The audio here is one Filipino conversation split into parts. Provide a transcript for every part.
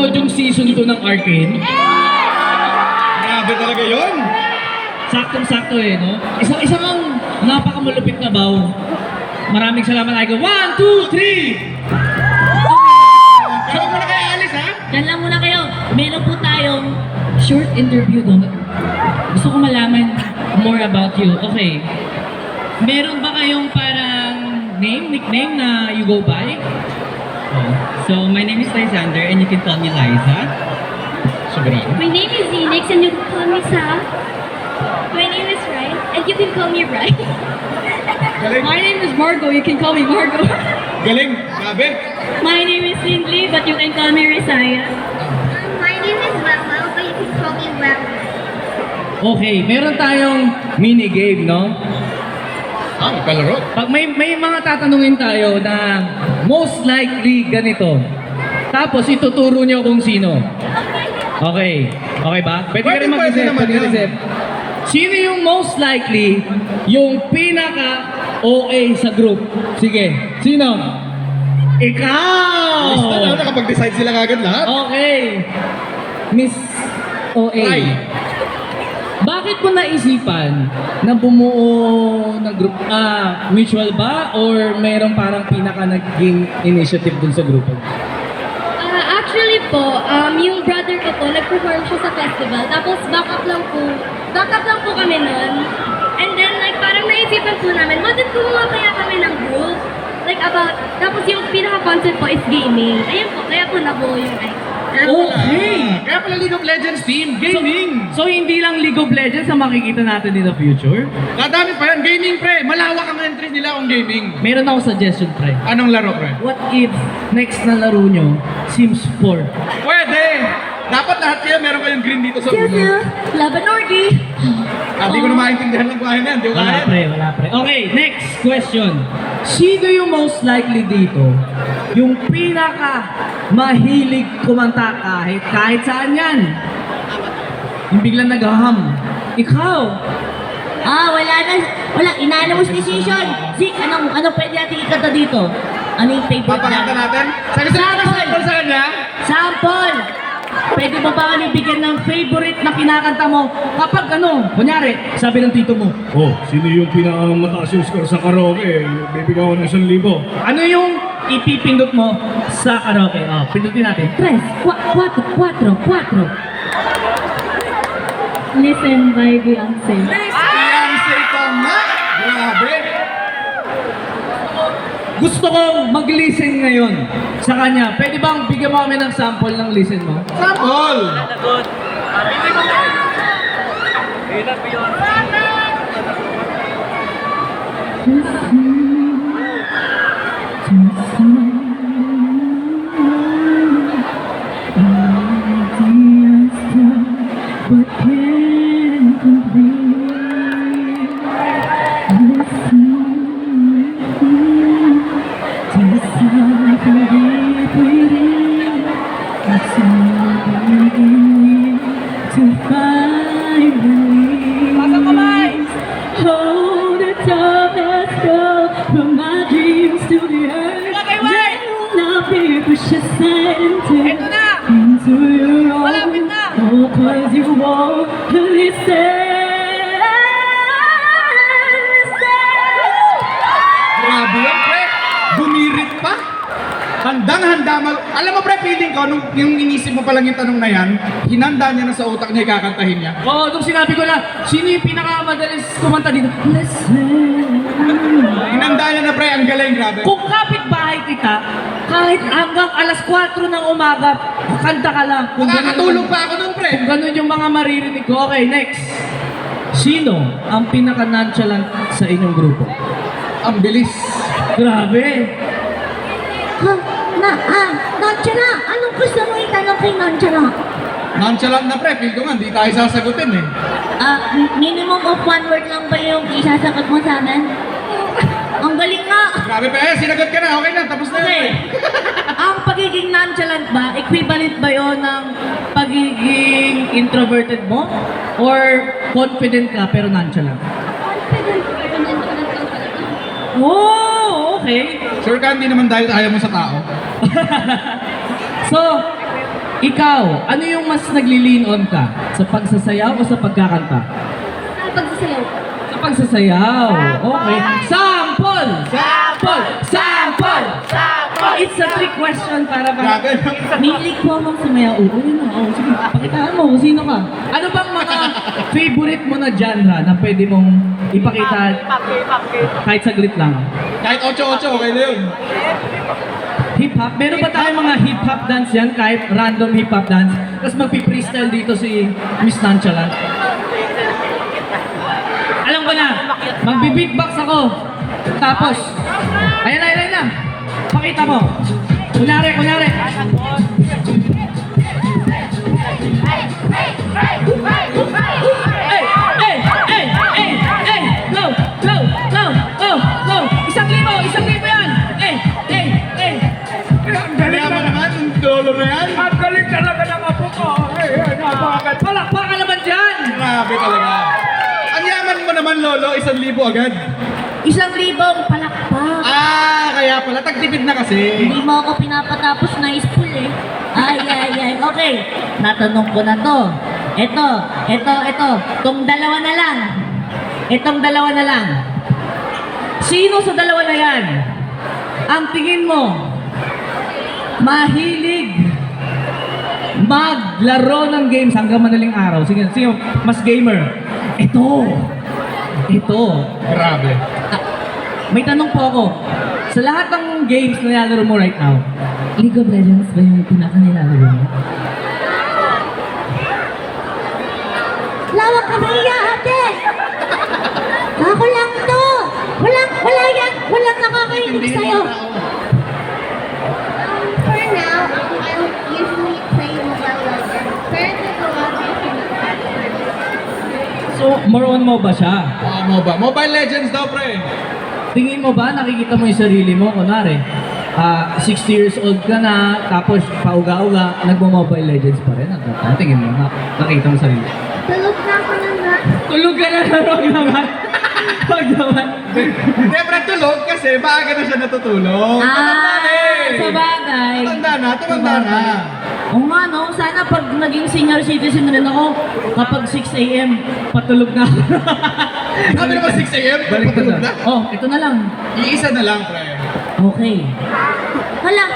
napanood yung season 2 ng Arcane? Grabe talaga yun. Saktong-sakto eh, no? Isa kang napakamalupit na baw. Maraming salamat, Aiko. 1, 2, 3! Kaya mo na kayo alis, ha? Yan lang muna kayo. Meron po tayong short interview doon. Gusto ko malaman more about you. Okay. Meron ba kayong parang nickname na you go by? Oh. So, my name is Lysander and you can call me Liza. Sobrang. My name is Zenix and you can call me Sa. My name is Ryan and you can call me Ryan. Galing. My name is Margo, you can call me Margo. Galing. Grabe. My name is Lindley, but you can call me Risaya. My name is Well, but you can call me Well. Okay, meron tayong mini-game, no? Ah, kalaro. Pag may mga tatanungin tayo na most likely ganito. Tapos ituturo niyo kung sino. Okay. Okay ba? Pwede ka rin Pwede mag-isip. naman Pwede yan. mag-isip. Sino yung most likely yung pinaka-OA sa group? Sige. Sino? Ikaw! Basta na, nakapag-decide sila kagad lahat. Okay. Miss OA. Try. Bakit mo naisipan na bumuo ng group? Mutual ba? Or merong parang pinaka naging initiative dun sa grupo? Actually po, yung brother ko po, nag-perform siya sa festival. Tapos backup lang po kami nun. And then like parang naisipan po namin, bakit gumawa kaya kami ng group? Like tapos yung pinaka-concept po is gaming. Ayun po, kaya po nabuo yung Okay! Kaya pala League of Legends team. Gaming. So hindi lang League of Legends na makikita natin in the future? Kadami pa yan. Gaming, pre. Malawak ang entry nila kung gaming. Meron ako suggestion, pre. Anong laro, pre? What if next na laro nyo, Sims 4? Pwede. Dapat lahat kayo meron kayong green dito sa ulo. Laban Orgi. Hindi ko na maintindihan ng bahay na yan. Di ko Wala kaya. pre. Okay, next question. Sino yung most likely dito? Yung pinaka mahilig kumanta kahit saan yan? Yung biglang naghaham. Ikaw! Wala. Inanamos decision. Zik, anong pwede natin ikanta dito? Ano yung favorite Papakanta na? natin. Sa gusto natin sample sa kanya. Sample! Pwede ba ba kami bigyan ng favorite na kinakanta mo? Kapag kunyari, sabi ng tito mo, Oh, sino yung pinakamataas yung score sa karaoke? Bibigyan ko ng 1,000. ano yung ipipindot mo sa karaoke? Pindutin natin. 3, 4, 4. Listen by Beyonce. Beyonce ka nga. Grabe. Gusto kong mag-listen ngayon sa kanya. Pwede bang bigyan mo kami ng sample ng listen mo? Sample. Hold the toughest girl from my dreams to the earth. Will not be pushed aside into your own. Oh, 'cause you won't listen. Grabe yan, pre. Bumirit pa. Handang-handa Alam mo, pre, feeling ko, nung inisip mo pa lang yung tanong na yan, hinanda niya na sa utak niya, kakantahin niya. Oo, nung sinabi ko na, sino yung pinakamadalis kumanta dito? Hinanda niya na, pre, ang galing, grabe. Kung kapitbahay kita, kahit hanggang alas 4 ng umaga, kanta ka lang. Makakatulog pa ako nun, pre. Kung ganun yung mga maririnig ko. Okay, next. Sino ang pinaka-nonchalant sa inyong grupo? Ang bilis. Grabe. Nonchalant! Anong gusto mo itanong kay Nonchalant? Nonchalant na, pre. Feel ko nga, hindi tayo sasagutin, eh. Minimum of 1 word lang ba yung isasagot mo sa amin? Ang galing nga! Grabe, pre. Sinagot ka na. Okay na, tapos na Okay. yun, Ang pagiging nonchalant ba, equivalent ba yun ng pagiging introverted mo? Or confident ka pero nonchalant? Oh, okay. pre. Sure ka, hindi naman dahil ayaw mo sa tao. So, Ikaw, ano yung mas nagli-lean on ka? Sa pagsasayaw o sa pagkakanta? Pagsasayaw ko. Sa pagsasayaw. Okay. Sample! Sample! Sample! It's a trick question para ba? Grabe. Nilig po akong sumayaw. Oo, yun na. Oo, sige. Pakitaan mo kung sino ka. Ano bang mga favorite mo na genre na pwede mong ipakita kahit saglit lang? Kahit 8-8, okay na yun. Hip-hop? Meron ba tayong mga hip-hop dance yan? Kahit random hip-hop dance? Tapos magpi-freestyle dito si Miss Nonchalant. Alam ko na, magbi-beatbox ako. Tapos, ayan na. Pakita mo. Kunwari. Go. Isang libo yan. Kaya mo naman, yung lolo na yan. Ang galing talaga ng apo ko. Napakaganda. Palakpakan naman dyan. Grabe talaga. Ang yaman mo naman, lolo, 1,000 agad. 1,000 palakpak. Kaya pala, tagtipid na kasi. Hindi mo ako pinapatapos na school eh. Ay. Okay, natanong ko na to. Ito. Itong dalawa na lang. Sino sa dalawa na yan ang tingin mo mahilig maglaro ng games hanggang madaling araw? Sige, mas gamer. Ito. Grabe. May tanong po ako. Sa lahat ng games na nilalaro mo right now, League of Legends ba yung pinakanilalaro mo? Lawak ka Maria, ate! Ako lang to! Walang nakakainig sa'yo. For now, I usually play Mobile Legends. Pero so more on mo ba siya? Mobile Legends daw, pre. Tingin mo ba, nakikita mo yung sarili mo, kunwari, 60 years old ka na, tapos pauga-uga, nagmo-Mobile Legends pa rin. Tingin mo, nakita mo sarili. tulog na ako ng lahat. Tulog ka na, wag naman. Wag naman. Hindi, pre, tulog kasi maaga na siya natutulog. Sa bagay. Tumanda na. Oo nga no, sana pag naging senior citizen rin ako, kapag 6 a.m., Patulog na. Sabi naman 6 a.m., Balik ka patulog na. na. Oh, ito na lang. Iisa na lang, pre. Okay. Hala!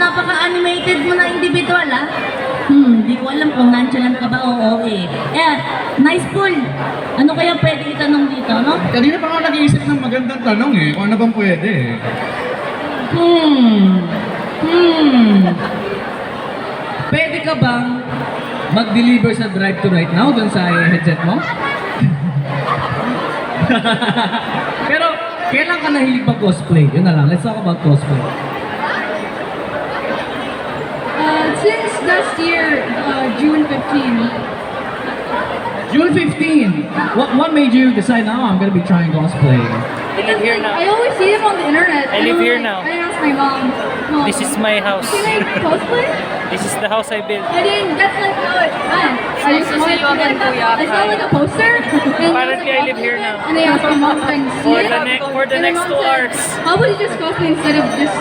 Napaka-animated mo na individual, ah. Di ko alam kung nonchalant ka ba o okay. Nice pool. Ano kaya pwede itanong dito, no? Kanina pa ako nag-iisip ng magandang tanong eh. Kung ano bang pwede eh. Pwede ka bang mag-deliver sa drive-to right now dun sa headset mo? Pero, kailan ka nahilig mag-cosplay? Yun na lang, let's talk about cosplay. Since last year, June 15. June 15, what made you decide, now I'm gonna be trying cosplay? I live here now. I always see them on the internet. I live here now. I asked my mom, This is my house. can I cosplay? This is the house I built. I didn't, that's like how it went. I just wanted to like, I saw like a poster. And Apparently, I live here now. And I asked my mom if I can see For it. for the And my next mom 2 said, hours. how about you just cosplay instead of just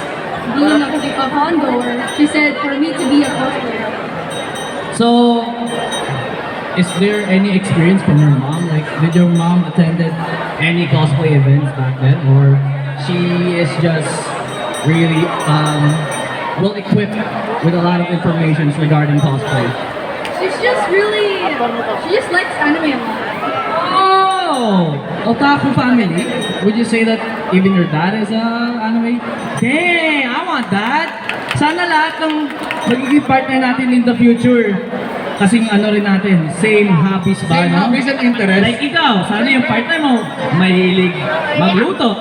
being a congoer? She said for me to be a cosplayer. So, is there any experience from your mom? Like, did your mom attended any cosplay events back then? Or she is just really well equipped with a lot of information regarding cosplay? She's just really, she just likes anime a lot. Oh! Otaku family? Would you say that even your dad is anime? Dang! I want that! Sana lahat ng magiging partner natin in the future, kasing ano rin natin, same hobbies ba, Same no? hobbies and interests. Like ikaw, sana yung partner mo, mahilig magluto.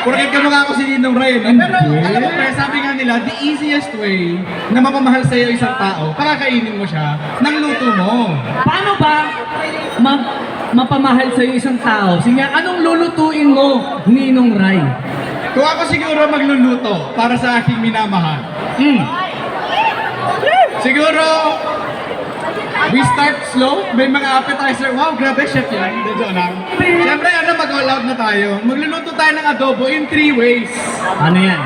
Porket kamukha ko si Ninong Ray. No? Pero alam mo pre, sabi nga nila, the easiest way na mapamahal sa'yo isang tao, pakakainin mo siya, ng luto mo. Paano ba mapamahal sa'yo isang tao? Sige nga, anong lulutuin mo, Ninong Ray? Kung ako siguro magluluto para sa aking minamahal, siguro, we start slow, may mga appetizer. Wow, grabe, chef yan. Medyo lang. Siyempre, mag-all out na tayo. Magluluto tayo ng adobo in 3 ways. Ano yan?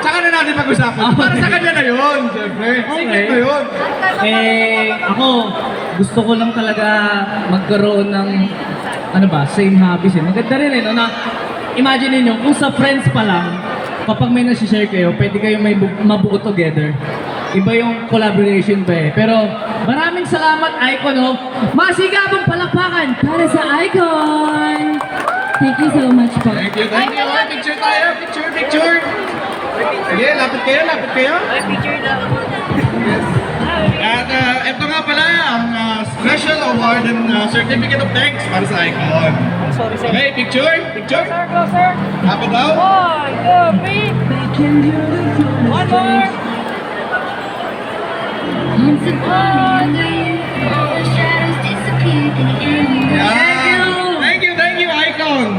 Tsaka na natin pag-usapan. Para sa kanya na yun, siyempre. Secret na yun. Ako, gusto ko lang talaga magkaroon ng, same hobbies eh. Maganda rin na imagine niyo kung sa friends pa lang, kapag may nasi-share kayo, pwede kayo may mabuo together. Iba yung collaboration pa eh. Pero maraming salamat, Icon. Masigabong palakpakan para sa Icon! Thank you so much po. Thank you. Picture tayo. Picture. Sige, lapit kayo. At ito nga pala ang special award and certificate of thanks para sa Icon. Sorry, sir. Okay, picture. Go, sir. Lapit daw. 1, 2, 3. One more. Once upon a time, all the shadows disappeared in the end. Thank you, Icon.